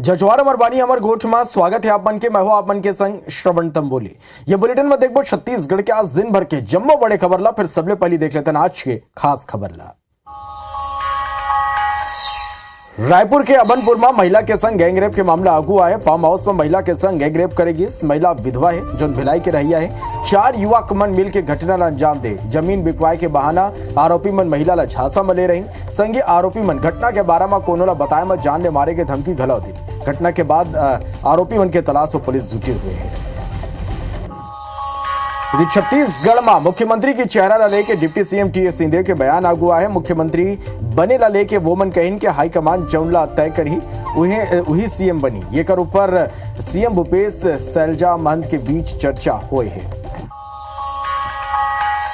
जजवार अमरबानी अमर गोठ में स्वागत है आप मन के। मैं हूं आप मन के संग श्रवण तंबोली। ये बुलेटिन में देखो छत्तीसगढ़ के आज दिन भर के जम्मो बड़े खबर ला। फिर सबले पहले देख लेते हैं आज के खास खबर ला। रायपुर के अबनपुर में महिला के संग गैंगरेप के मामला आगू आए। फार्म हाउस में महिला के संग गैंगरेप करेगी। महिला विधवा है जो भिलाई के रहिया है। 4 युवक मन मिल के घटना ला अंजाम दे। जमीन बिकवाए के बहाना आरोपी मन महिला ला झांसा में ले रही। संगे आरोपी मन घटना के बारे में कोनो ला बताए में जान ले मारे के धमकी घलौ दी। घटना के बाद आरोपी मन के तलाश में पुलिस जुटे हुए है। छत्तीसगढ़ में मुख्यमंत्री की चेहरा ला लेके deputy CM T S Singhdeo के बयान आगू आए। मुख्यमंत्री बने ला लेके वो मन कहिन के हाईकमान जौनला तय करी वही सीएम बनी। ये कर ऊपर सीएम भूपेश सैलजा महंत के बीच चर्चा हुई है।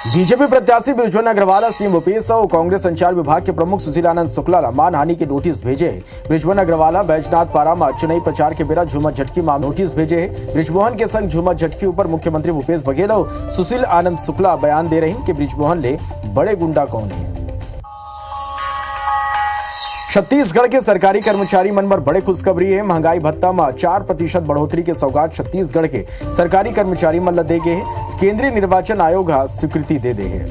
बीजेपी प्रत्याशी बृजमोहन अग्रवाल सीएम भूपेश और कांग्रेस संचार विभाग के प्रमुख सुशील आनंद शुक्ला मानहानि के नोटिस भेजे है। बृजमोहन अग्रवाल बैजनाथ पारा में चुनावी प्रचार के बेरा झूमर झटकी में नोटिस भेजे है। बृजमोहन के संग झूमर झटकी ऊपर मुख्यमंत्री भूपेश बघेल और सुशील आनंद शुक्ला बयान दे रही कि बृजमोहन ले बड़े गुंडा कौन है। छत्तीसगढ़ के सरकारी कर्मचारी मन पर बड़े खुशखबरी है। महंगाई भत्ता में 4% बढ़ोतरी के सौगात छत्तीसगढ़ के सरकारी कर्मचारी मन ला दे गए हैं। केंद्रीय निर्वाचन आयोग स्वीकृति दे दे है।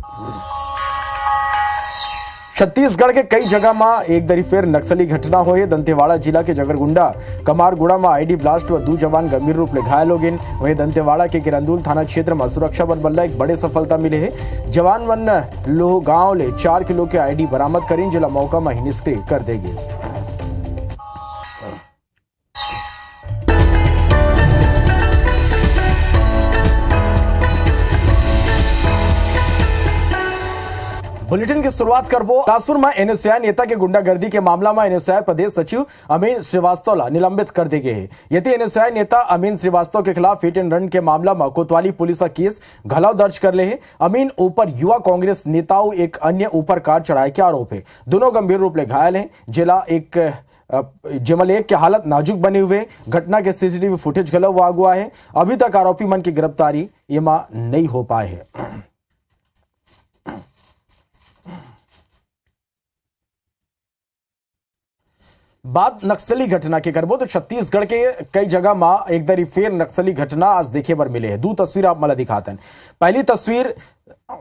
छत्तीसगढ़ के कई जगह में एक दरी फिर नक्सली घटना हुई। दंतेवाड़ा जिला के जगरगुंडा कमारगुड़ा में आईडी ब्लास्ट व 2 जवान गंभीर रूप ले घायल हो गए। वहीं दंतेवाड़ा के किरंदुल थाना क्षेत्र में सुरक्षा बल बल्ला एक बड़े सफलता मिले है। जवान मन लोह गांव ले 4 किलो के आईडी बरामद करें जिला मौका में ही निष्क्रिय कर देगी। बुलेटिन की शुरुआत करबो बिलासपुर में एनएसयूआई नेता के गुंडागर्दी के मामला में एनएसयूआई प्रदेश सचिव अमीन श्रीवास्तव ला निलंबित कर दिए गए हैं। यदि एनएसयूआई नेता अमीन श्रीवास्तव के खिलाफ हिट एंड रन के मामला में कोतवाली पुलिस का केस घलाव दर्ज कर ले है। अमीन ऊपर युवा कांग्रेस नेताओं एक अन्य ऊपर कार चढ़ाए के आरोप है। दोनों गंभीर रूप ले घायल हैं। जिला एक के हालत नाजुक बने हुए। घटना के सीसीटीवी फुटेज गलत हुआ आगुआ है। अभी तक आरोपी मन की गिरफ्तारी ये नहीं हो पाए है। बात नक्सली घटना के करबो तो छत्तीसगढ़ के कई जगह में एक दरी फिर नक्सली घटना आज देखे बर मिले है। 2 तस्वीर आप मला दिखाते हैं। पहली तस्वीर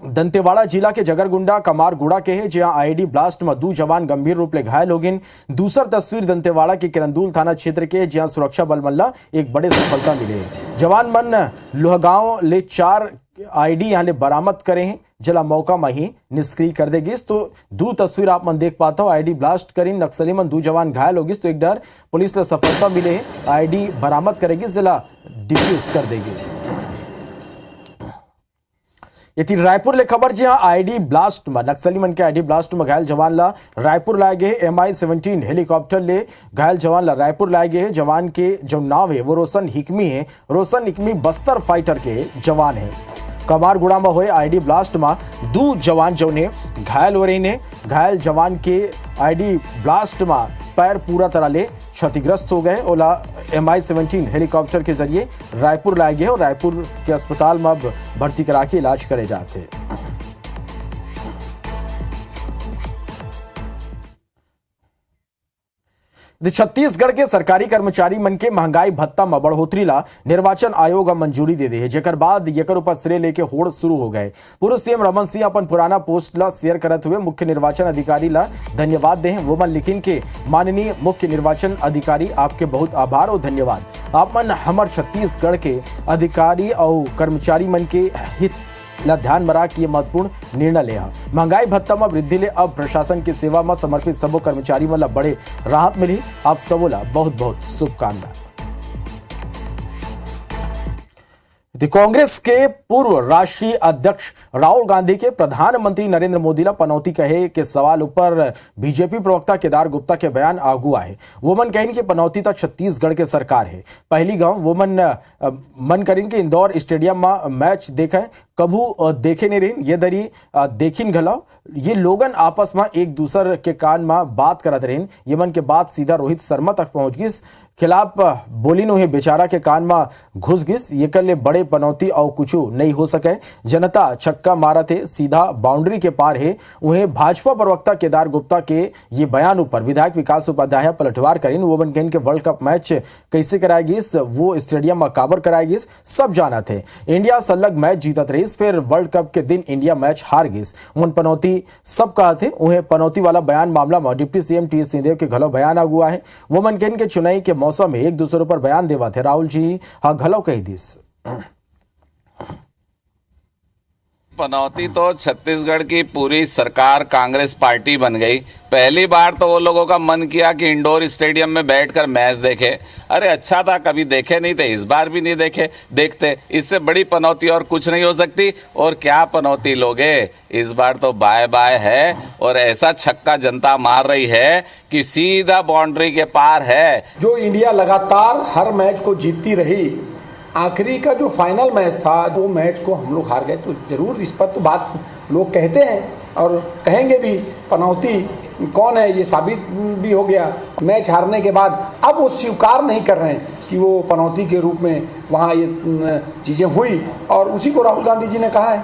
दंतेवाड़ा जिला के जगरगुंडा कमारगुड़ा के है जहां आईडी ब्लास्ट में 2 जवान गंभीर रूप ले घायल हो गए। दूसर तस्वीर दंतेवाड़ा के किरंदुल थाना क्षेत्र के जहां सुरक्षा बल मल्ला एक बड़े सफलता मिले है। जवान मन लोहगांव ले 4 आईडी यहाँ ले बरामद करे हैं जिला मौका में ही निष्क्रिय कर देगी। तो 2 तस्वीर आप मन देख पाते हो। आईडी ब्लास्ट करी नक्सली मन 2 जवान घायल होगी तो एक डर पुलिस ने सफलता मिले है। आईडी बरामद करेगी जिला डिफ्यूज कर देगी। ये रायपुर ले खबर जी हाँ आईडी ब्लास्ट में नक्सली मन के आईडी ब्लास्ट में घायल जवान ला रायपुर लाए गए। MI-17 हेलीकॉप्टर ले घायल जवान ला रायपुर लाए गए। जवान के जो नाम है वो रोशन हिकमी है। रोशन हिकमी बस्तर फाइटर के जवान है। कमारगुड़ा में हुए आईडी ब्लास्ट में 2 जवान जो ने घायल हो रही ने। घायल जवान के आईडी ब्लास्ट में पैर पूरा तरह ले क्षतिग्रस्त हो गए। ओला MI-17 हेलीकॉप्टर के जरिए रायपुर लाए गए और रायपुर के अस्पताल में अब भर्ती करा के इलाज करे जाते। छत्तीसगढ़ के सरकारी कर्मचारी मन के महंगाई भत्ता में बढ़ोतरी ला निर्वाचन आयोग मंजूरी दे दे है। जेकर बाद येकर ऊपर श्रेय लेके होड़ शुरू हो गए। पूर्व सीएम रमन सिंह अपन पुराना पोस्ट ला शेयर करते हुए मुख्य निर्वाचन अधिकारी ला धन्यवाद दे। वो मन लिखिन के माननीय मुख्य निर्वाचन अधिकारी आपके बहुत आभार और धन्यवाद। आप मन हमर छत्तीसगढ़ के अधिकारी और कर्मचारी मन के हित ला ध्यान में रख ये महत्वपूर्ण निर्णय ले। महंगाई भत्ता में वृद्धि ले अब प्रशासन की सेवा में समर्पित सबो कर्मचारी मन ला बड़े राहत मिली। आप सबो ला बहुत बहुत शुभकामनाएं। कांग्रेस के पूर्व राष्ट्रीय अध्यक्ष राहुल गांधी के प्रधानमंत्री नरेंद्र मोदी ला पनौती कहे के सवाल ऊपर बीजेपी प्रवक्ता केदार गुप्ता के बयान आगू आए। वो मन कहें कि पनौती तो छत्तीसगढ़ के सरकार है। पहली गांव वो मन करें कि इंदौर स्टेडियम में मैच देखे कभू देखे नहीं रही। ये दरी देखिन घलाओ ये लोगन आपस में एक दूसर के कान में बात करत रहे। ये मन के बात सीधा रोहित शर्मा तक पहुंच गई। खिलाफ बोली नो है बेचारा के कान में घुस गिस। ये कर ले बड़े पनौती और कुछ नहीं हो सके। जनता छक्का मारा थे, सीधा बाउंड्री के पार है। उन्हें भाजपा प्रवक्ता केदार गुप्ता के ये बयान पर विधायक विकास उपाध्याय पलटवार करें। वोमन कैन के वर्ल्ड कप मैच कैसे कराएगी, वो स्टेडियम में काबर कराएगी, सब जाना थे। इंडिया सलग मैच जीतत रही, फिर वर्ल्ड कप के दिन इंडिया मैच हार गई। उन पनौती सब कहा थे। उन्हें पनौती वाला बयान मामला में डिप्टी सीएम टी.एस. सिंहदेव के घलो बयान आगुआ है। वोमन कैन के चुनाई के मौसम में एक दूसरे पर बयान देवा थे। राहुल जी हाँ घलो कही दिस। पनौती तो छत्तीसगढ़ की पूरी सरकार कांग्रेस पार्टी बन गई। पहली बार तो वो लोगों का मन किया कि इंडोर स्टेडियम में बैठकर मैच देखे। अरे अच्छा था, कभी देखे नहीं थे, इस बार भी नहीं देखते। इससे बड़ी पनौती और कुछ नहीं हो सकती। और क्या पनौती लोगे, इस बार तो बाय बाय है। और ऐसा छक्का जनता मार रही है कि सीधा बाउंड्री के पार है। जो इंडिया लगातार हर मैच को जीतती रही, आखिरी का जो फाइनल मैच था वो मैच को हम लोग हार गए, तो जरूर इस पर तो बात लोग कहते हैं और कहेंगे भी। पनौती कौन है ये साबित भी हो गया। मैच हारने के बाद अब वो स्वीकार नहीं कर रहे हैं कि वो पनौती के रूप में वहाँ ये चीज़ें हुई, और उसी को राहुल गांधी जी ने कहा है।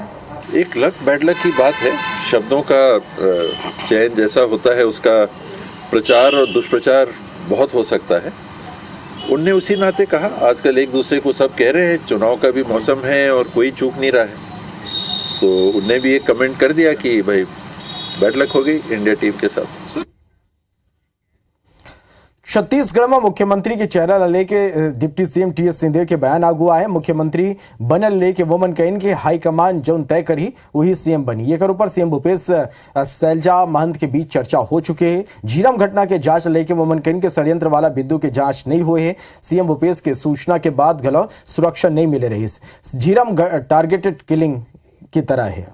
एक लक बैड लक की बात है। शब्दों का चयन जैसा होता है उसका प्रचार और दुष्प्रचार बहुत हो सकता है। उनने उसी नाते कहा, आजकल एक दूसरे को सब कह रहे हैं, चुनाव का भी मौसम है और कोई चूक नहीं रहा है, तो उनने भी एक कमेंट कर दिया कि भाई बैड लक हो गई इंडिया टीम के साथ। छत्तीसगढ़ में मुख्यमंत्री के चेहरा लेके डिप्टी सीएम टी.एस. सिंहदेव के बयान आगुआ है। मुख्यमंत्री बनल लेके वोमन कैन के हाईकमान जौन तय करी वही सीएम बनी। ये कर ऊपर सीएम भूपेश सैलजा महंत के बीच चर्चा हो चुके हैं। झीरम घटना के जांच लेके वोमन कैन के षड्यंत्र वाला बिंदु के जांच नहीं हुए हैं। सीएम भूपेश के सूचना के बाद गलो सुरक्षा नहीं मिले रही। झीरम टारगेटेड किलिंग की तरह है।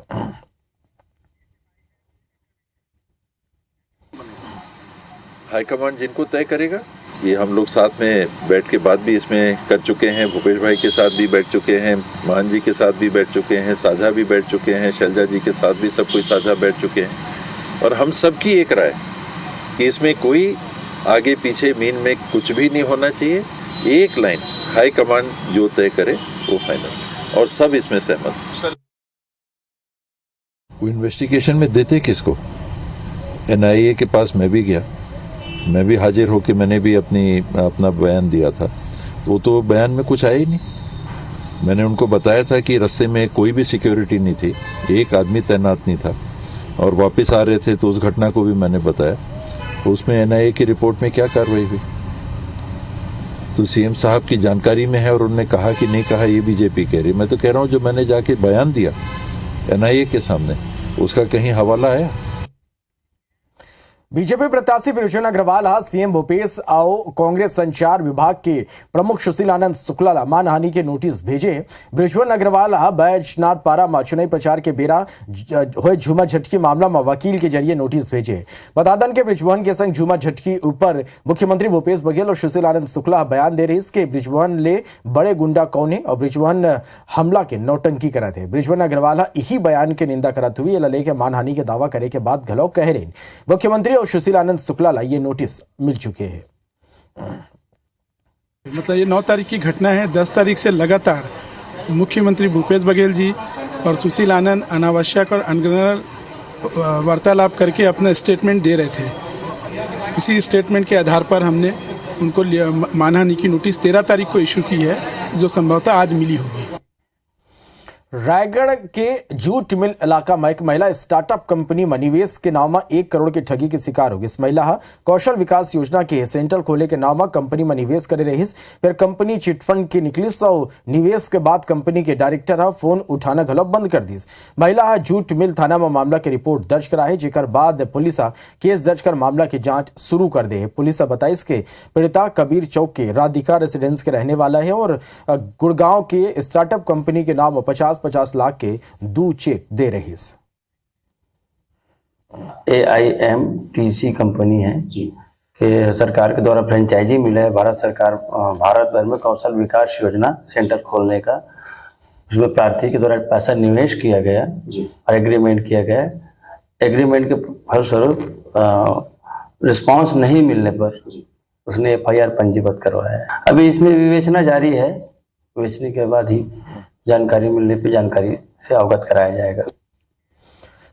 हाईकमान जिनको तय करेगा, ये हम लोग साथ में बैठ के बात भी इसमें कर चुके हैं। भूपेश भाई के साथ भी बैठ चुके हैं, मान जी के साथ भी बैठ चुके हैं, साझा भी बैठ चुके हैं, शैलजा जी के साथ भी सब कोई साझा बैठ चुके हैं। और हम सबकी एक राय कि इसमें कोई आगे पीछे मीन में कुछ भी नहीं होना चाहिए। एक लाइन हाईकमान जो तय करे वो फाइनल, और सब इसमें सहमत। वो इन्वेस्टिगेशन में देते किसको? एनआईए के पास मैं भी गया, मैं भी हाजिर होकर मैंने भी अपना बयान दिया था। वो तो बयान में कुछ आया ही नहीं। मैंने उनको बताया था कि रास्ते में कोई भी सिक्योरिटी नहीं थी, एक आदमी तैनात नहीं था, और वापस आ रहे थे तो उस घटना को भी मैंने बताया। उसमें एनआईए की रिपोर्ट में क्या कार्रवाई हुई तो सीएम साहब की जानकारी में है, और उन्होंने कहा कि नहीं कहा ये बीजेपी कह रही। मैं तो कह रहा हूं जो मैंने जाके बयान दिया एनआईए के सामने, उसका कहीं हवाला आया? बीजेपी प्रत्याशी बृजमोहन अग्रवाल आज सीएम भूपेश और कांग्रेस संचार विभाग के प्रमुख सुशील आनंद शुक्ला ला मानहानि के नोटिस भेजे। बृजमोहन अग्रवाल बैजनाथ पारा में चुनावी प्रचार के बेरा हुए झूमा झटकी मामला में वकील के जरिए नोटिस भेजे। बता दें कि बृजमोहन के संग झूमा झटकी ऊपर मुख्यमंत्री भूपेश बघेल और सुशील आनंद शुक्ला बयान दे रहे इसके बृजमोहन ले बड़े गुंडा कौन है और बृजमोहन हमला के नौटंकी करा थे। बृजमोहन अग्रवाल यही बयान के निंदा करत हुई लेके मानहानि के दावा करे के बाद घलो कह रहे मुख्यमंत्री सुशील आनंद शुक्ला ला ये नोटिस मिल चुके हैं। मतलब ये 9 तारीख की घटना है। 10 तारीख से लगातार मुख्यमंत्री भूपेश बघेल जी और सुशील आनंद अनावश्यक और अनग्रहण वार्तालाप करके अपना स्टेटमेंट दे रहे थे। इसी स्टेटमेंट के आधार पर हमने उनको मानहानि की नोटिस 13 तारीख को इशू की है, जो संभवतः आज मिली होगी। रायगढ़ के जूट मिल इलाका में एक महिला स्टार्टअप कंपनी में निवेश के नाम में 1 करोड़ की ठगी की शिकार होगी। इस महिला कौशल विकास योजना के सेंटर खोले के नाम में कंपनी में निवेश करे रही। फिर कंपनी चिटफंड की निकली और निवेश के बाद कंपनी के डायरेक्टर फोन उठाना घलो बंद कर दी। महिला जूट मिल थाना में मामला की रिपोर्ट दर्ज कराई, जेकर बाद पुलिस केस दर्ज कर मामला की जांच शुरू कर दे। पुलिस बताइस के पीड़िता कबीर चौक के राधिका रेसिडेंस के रहने वाला है और गुड़गांव के स्टार्टअप कंपनी के नाम 50 लाख के 2 चेक दे रही। AIMTC कंपनी है जी कि सरकार के द्वारा फ्रेंचाइजी मिला है। भारत सरकार भारत भर में कौशल विकास योजना सेंटर खोलने का, उसमें प्रार्थी के द्वारा पैसा निवेश किया गया और एग्रीमेंट किया गया। एग्रीमेंट के फलस्वरूप रिस्पांस नहीं मिलने पर उसने FIR पंजीबद्ध करवाया है। अभी इसमें विवेचना जारी है, विवेचना के बाद ही जानकारी मिलने पे जानकारी से अवगत कराया जाएगा।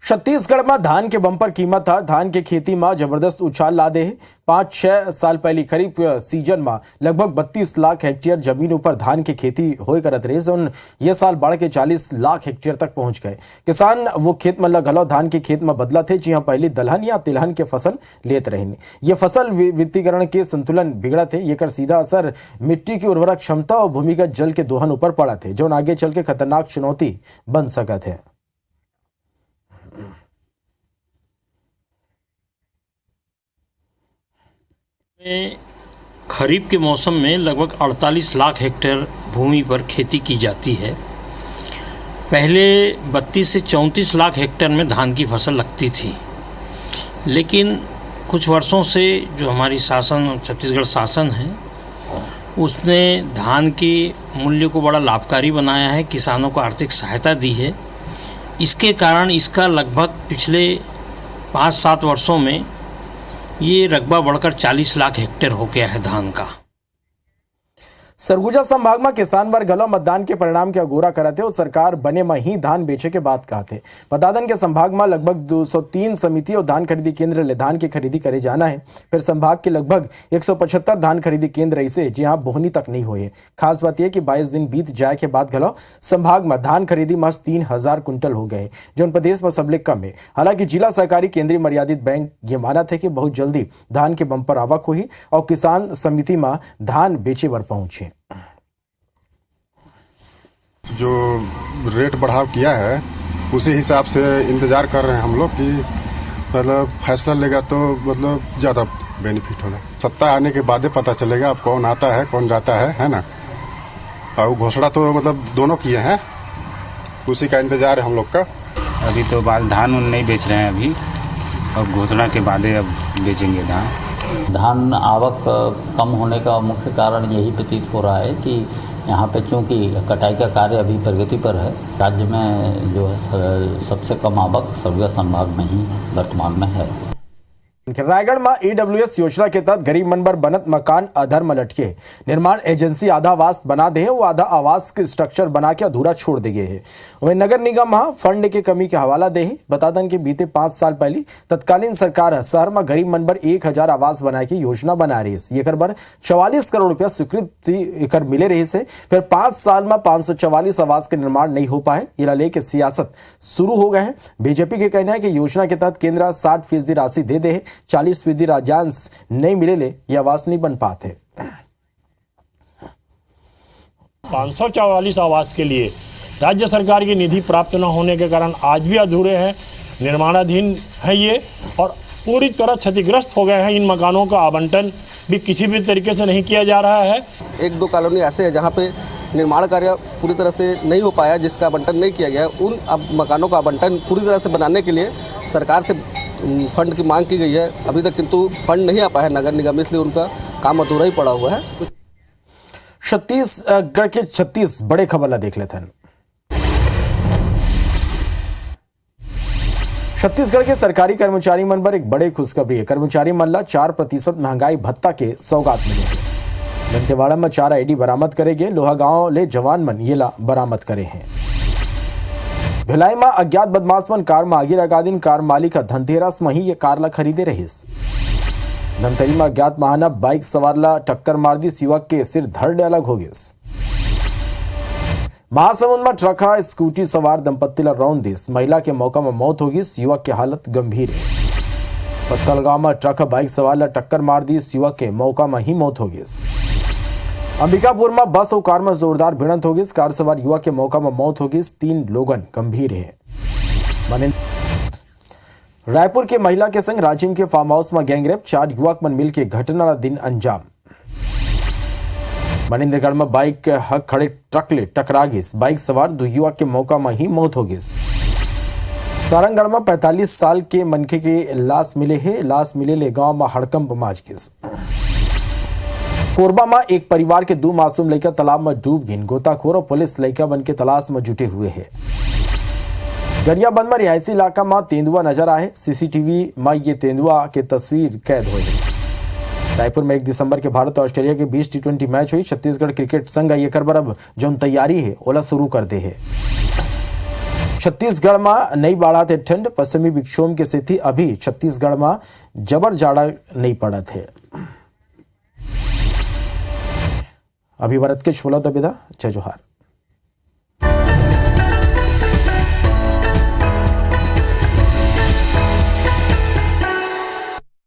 छत्तीसगढ़ में धान के बंपर कीमत था। धान के खेती में जबरदस्त उछाल ला दे। 5-6 साल पहले खरीफ सीजन में लगभग 32 लाख हेक्टेयर जमीन ऊपर धान की खेती होए करत रहे सोन ये साल बढ़ के 40 लाख हेक्टेयर तक पहुंच गए। किसान वो खेत में लगलो धान के खेत में बदला थे जी पहले दलहन या तिलहन के फसल लेते रहे। ये फसल वित्तीकरण के संतुलन बिगड़ा थे। ये कर सीधा असर मिट्टी की उर्वरक क्षमता और भूमिगत जल के दोहन ऊपर पड़ा थे जो आगे चल के खतरनाक चुनौती बन सकत है। खरीफ के मौसम में लगभग 48 लाख हेक्टेयर भूमि पर खेती की जाती है। पहले 32 से 34 लाख हेक्टेयर में धान की फसल लगती थी, लेकिन कुछ वर्षों से जो हमारी छत्तीसगढ़ शासन है उसने धान के मूल्य को बड़ा लाभकारी बनाया है, किसानों को आर्थिक सहायता दी है। इसके कारण इसका लगभग पिछले 5-7 वर्षों में ये रकबा बढ़कर 40 लाख हेक्टेयर हो गया है धान का। सरगुजा संभाग में किसान वर्ग गलो मतदान के परिणाम के अगोरा करते और सरकार बने में ही धान बेचे के बात कहा थे। बतादन के संभाग में लगभग 203 समिति और धान खरीदी केंद्र ले धान की खरीदी करे जाना है। फिर संभाग के लगभग 175 धान खरीदी केंद्र ऐसे जहां बोहनी तक नहीं हुए। खास बात यह कि 22 दिन बीत जाए के बाद गलो संभाग में धान खरीदी महज 3000 कुंटल हो गए जो प्रदेश में सबले कम है। हालांकि जिला सहकारी केंद्रीय मर्यादित बैंक ये माना थे कि बहुत जल्दी धान के बंपर आवक हुई और किसान समिति में धान बेचे बर पहुंचे। जो रेट बढ़ाव किया है उसी हिसाब से इंतज़ार कर रहे हैं हम लोग कि मतलब फैसला लेगा तो मतलब ज़्यादा बेनिफिट होगा। सत्ता आने के बाद पता चलेगा अब कौन आता है कौन जाता है ना। और घोषणा तो मतलब दोनों किए हैं, उसी का इंतज़ार है हम लोग का। अभी तो बाद धान नहीं बेच रहे हैं अभी, अब घोषणा के बाद अब बेचेंगे धान। धान आवक कम होने का मुख्य कारण यही प्रतीत हो रहा है कि यहाँ पे चूँकि कटाई का कार्य अभी प्रगति पर है, राज्य में जो है सबसे कम आवक सरगुजा संभाग में ही वर्तमान में है। रायगढ़ में AWS योजना के तहत गरीब मन बर बनत मकान अधर में लटके। निर्माण एजेंसी आधा आवास बना दे वो आधा आवास के स्ट्रक्चर बना के अधूरा छोड़ दे गए है। वही नगर निगम फंड के कमी के हवाला दे। बता दें कि बीते 5 साल पहले तत्कालीन सरकार शहर में गरीब मन बर 1000 आवास बनाए की योजना बना रही है। ये बर 44 करोड़ रुपया स्वीकृति कर मिले रही से फिर 5 साल में 544 आवास के निर्माण नहीं हो पाए। ये लेके सियासत शुरू हो गए हैं। बीजेपी के कहना है कि योजना के तहत केंद्र 60% राशि दे दे, 40% राजस्व नहीं मिले ले ये आवास नहीं बन पाते। 544 आवास के लिए राज्य सरकार की निधि प्राप्त न होने के कारण आज भी अधूरे हैं, निर्माणाधीन है ये और पूरी तरह क्षतिग्रस्त हो गए हैं। इन मकानों का आवंटन भी किसी भी तरीके से नहीं किया जा रहा है। 1-2 कॉलोनी ऐसे है जहाँ पे निर्माण कार्य पूरी तरह से नहीं हो पाया, जिसका आवंटन नहीं किया गया। उन अब मकानों का आवंटन पूरी तरह से बनाने के लिए सरकार से फंड की मांग की गई है, अभी तक किंतु फंड नहीं आ पाया है नगर निगम, इसलिए उनका काम अधूरा ही पड़ा हुआ है। छत्तीसगढ़ के 36 बड़े खबर ला देख लेते हैं। छत्तीसगढ़ के सरकारी कर्मचारी मन पर एक बड़े खुशखबरी है। कर्मचारी मन ला 4% महंगाई भत्ता के सौगात मिले। दंतेवाड़ा में 4 आईडी बरामद करे गए। लोहा गांव ले जवान मन ये ला बरामद करे हैं। भिलाई में अज्ञात बदमाश मन कार में आगे लगा दिन। कार मालिक धनतेरस में ही ये कार ला खरीदे रहिस। धमतरी में अज्ञात वाहन बाइक सवार ला टक्कर मार दी, युवक के सिर धड़ अलग हो गए। महासमुंद में ट्रक स्कूटी सवार दंपत्ति ला रौंद दिस, महिला के मौका में मौत हो गई, युवक की हालत गंभीर है। पत्तलगांव में ट्रक बाइक सवार ला टक्कर मार दी, युवक के मौका में ही मौत हो गई। अंबिकापुर में बस और कार में जोरदार भिड़ंत हो गई, कार सवार युवक के मौका में मौत हो गई, 3 लोगन गंभीर है। रायपुर के महिला के संग राजिम के फार्म हाउस में गैंगरेप, 4 युवक मन मिलकर घटना दिन अंजाम। मनिंद्रगढ़ में बाइक हक खड़े ट्रक ले टकरा गई, बाइक सवार 2 युवक के मौका में ही मौत हो गई। सारंगगढ़ में 45 साल के मनखे के लाश मिले है, लाश मिले ले गांव में हड़कंप मच गई। कोरबा में एक परिवार के 2 मासूम लड़का तालाब में डूब गए। गोताखोर और पुलिस लड़का बन के तलाश में जुटे हुए हैं। गरियाबंद में रिहायशी इलाका में तेंदुआ नजर आए। सीसीटीवी में ये तेंदुआ के तस्वीर कैद हुई। रायपुर में 1 दिसंबर के भारत और ऑस्ट्रेलिया के बीच T20 मैच हुई। छत्तीसगढ़ क्रिकेट संघ ये कर अब जो तैयारी है ओला शुरू कर दे है। छत्तीसगढ़ में नहीं बाढ़ा थे ठंड। पश्चिमी विक्षोभ के स्थिति अभी छत्तीसगढ़ में जबर जाड़ा नहीं पड़ा थे। अभी भारत के छोला तो विदा। जय जोहार।